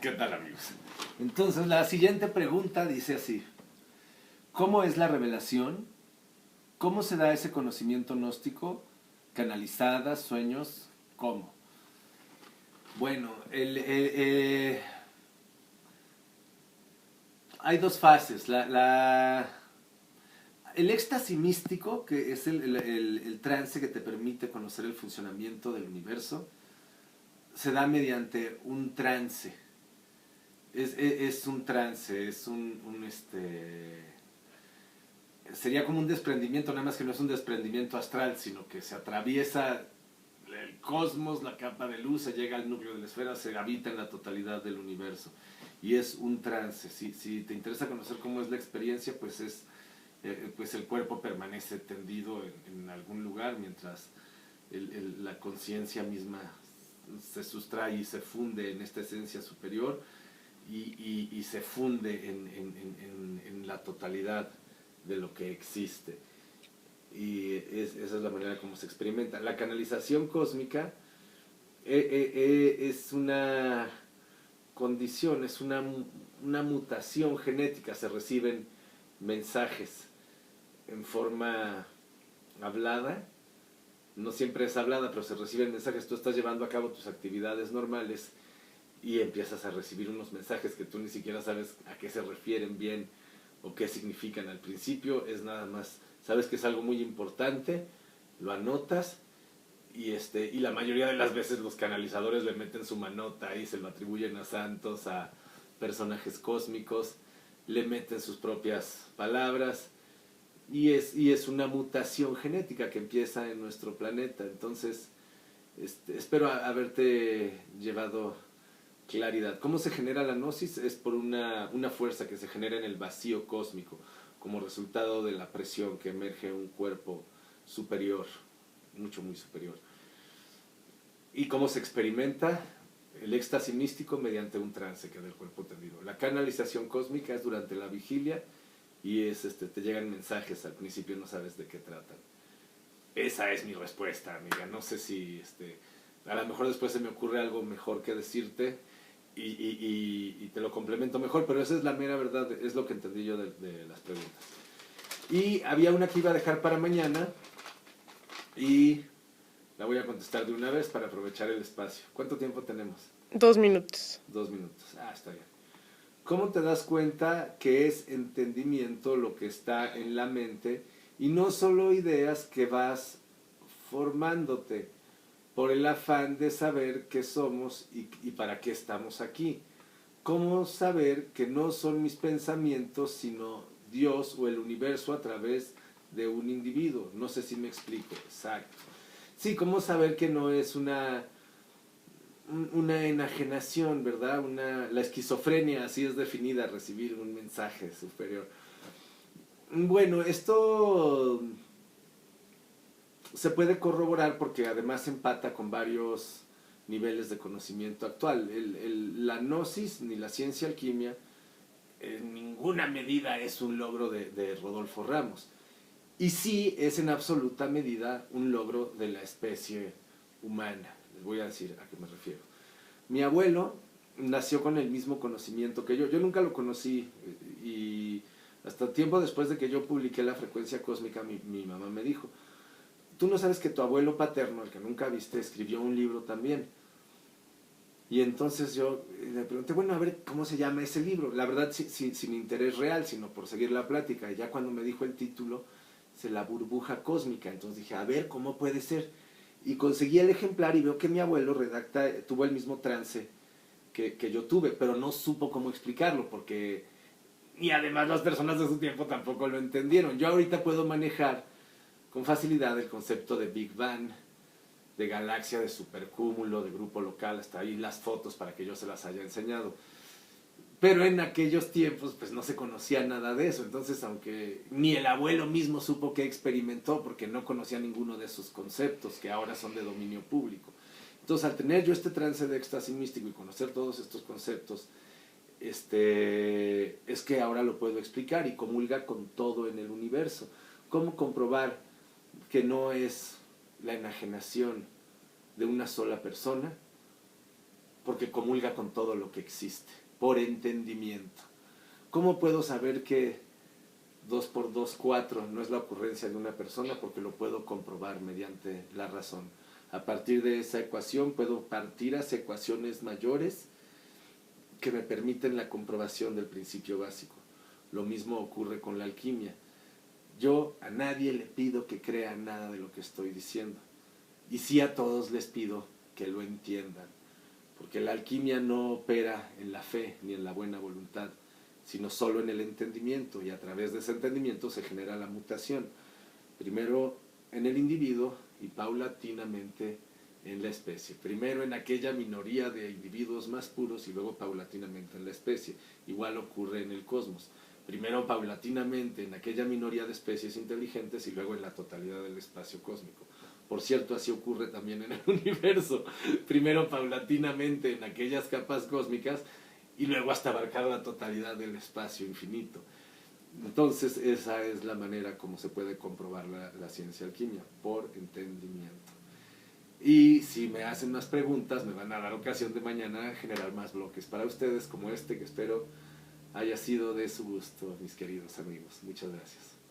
¿Qué tal, amigos? Entonces, la siguiente pregunta dice así: ¿cómo es la revelación? ¿Cómo se da ese conocimiento gnóstico? ¿Canalizadas, sueños? ¿Cómo? Bueno, hay dos fases. El éxtasis místico, que es el trance que te permite conocer el funcionamiento del universo, se da mediante un trance. Es un trance, sería como un desprendimiento, nada más que no es un desprendimiento astral, sino que se atraviesa el cosmos, la capa de luz, se llega al núcleo de la esfera, se habita en la totalidad del universo. Y es un trance. Si te interesa conocer cómo es la experiencia, pues pues el cuerpo permanece tendido en algún lugar mientras la conciencia misma se sustrae y se funde en esta esencia superior y se funde en la totalidad de lo que existe. Y esa es la manera como se experimenta. La canalización cósmica es una condición, es una mutación genética. Se reciben mensajes en forma hablada, no siempre es hablada, pero se reciben mensajes. Tú estás llevando a cabo tus actividades normales y empiezas a recibir unos mensajes que tú ni siquiera sabes a qué se refieren bien o qué significan. Al principio es nada más, sabes que es algo muy importante, lo anotas y la mayoría de las veces los canalizadores le meten su manota y se lo atribuyen a santos, a personajes cósmicos, le meten sus propias palabras y es una mutación genética que empieza en nuestro planeta. Entonces, espero haberte llevado claridad. ¿Cómo se genera la gnosis? Es por una fuerza que se genera en el vacío cósmico como resultado de la presión que emerge en un cuerpo superior, mucho, muy superior. ¿Y cómo se experimenta? El éxtasis místico mediante un trance que da el cuerpo tendido. La canalización cósmica es durante la vigilia y te llegan mensajes, al principio no sabes de qué tratan. Esa es mi respuesta, amiga. No sé si a lo mejor después se me ocurre algo mejor que decirte y te lo complemento mejor, pero esa es la mera verdad, es lo que entendí yo de las preguntas. Y había una que iba a dejar para mañana y la voy a contestar de una vez para aprovechar el espacio. ¿Cuánto tiempo tenemos? 2 minutos. 2 minutos. Está bien. ¿Cómo te das cuenta que es entendimiento lo que está en la mente y no solo ideas que vas formándote por el afán de saber qué somos y para qué estamos aquí? ¿Cómo saber que no son mis pensamientos, sino Dios o el universo a través de un individuo? No sé si me explico. Exacto. Sí, ¿cómo saber que no es una enajenación, ¿verdad? La esquizofrenia, así es definida, recibir un mensaje superior. Bueno, esto se puede corroborar porque además empata con varios niveles de conocimiento actual. La gnosis ni la ciencia alquimia en ninguna medida es un logro de Rodolfo Ramos. Y sí es en absoluta medida un logro de la especie humana. Les voy a decir a qué me refiero. Mi abuelo nació con el mismo conocimiento que yo. Yo nunca lo conocí y hasta tiempo después de que yo publiqué La Frecuencia Cósmica, mi mamá me dijo: tú no sabes que tu abuelo paterno, el que nunca viste, escribió un libro también. Y entonces yo le pregunté, bueno, a ver, ¿cómo se llama ese libro? La verdad, sin interés real, sino por seguir la plática. Y ya cuando me dijo el título, La Burbuja Cósmica. Entonces dije, a ver, ¿cómo puede ser? Y conseguí el ejemplar y veo que mi abuelo tuvo el mismo trance que yo tuve, pero no supo cómo explicarlo, porque... Y además las personas de su tiempo tampoco lo entendieron. Yo ahorita puedo manejar con facilidad el concepto de Big Bang, de galaxia, de supercúmulo, de grupo local, hasta ahí las fotos para que yo se las haya enseñado. Pero en aquellos tiempos pues no se conocía nada de eso, entonces aunque ni el abuelo mismo supo qué experimentó porque no conocía ninguno de esos conceptos que ahora son de dominio público. Entonces al tener yo este trance de éxtasis místico y conocer todos estos conceptos, es que ahora lo puedo explicar y comulga con todo en el universo. ¿Cómo comprobar que no es la enajenación de una sola persona? porque comulga con todo lo que existe, por entendimiento. ¿Cómo puedo saber que 2 por 2, 4 no es la ocurrencia de una persona? Porque lo puedo comprobar mediante la razón. A partir de esa ecuación puedo partir hacia ecuaciones mayores que me permiten la comprobación del principio básico. Lo mismo ocurre con la alquimia. Yo a nadie le pido que crea nada de lo que estoy diciendo. Y sí a todos les pido que lo entiendan. Porque la alquimia no opera en la fe ni en la buena voluntad, sino solo en el entendimiento. Y a través de ese entendimiento se genera la mutación. Primero en el individuo y paulatinamente en la especie. Primero en aquella minoría de individuos más puros y luego paulatinamente en la especie. Igual ocurre en el cosmos. Primero paulatinamente en aquella minoría de especies inteligentes y luego en la totalidad del espacio cósmico. Por cierto, así ocurre también en el universo. Primero paulatinamente en aquellas capas cósmicas y luego hasta abarcar la totalidad del espacio infinito. Entonces esa es la manera como se puede comprobar la ciencia alquimia, por entendimiento. Y si me hacen más preguntas, me van a dar ocasión de mañana generar más bloques para ustedes como este, que espero haya sido de su gusto, mis queridos amigos. Muchas gracias.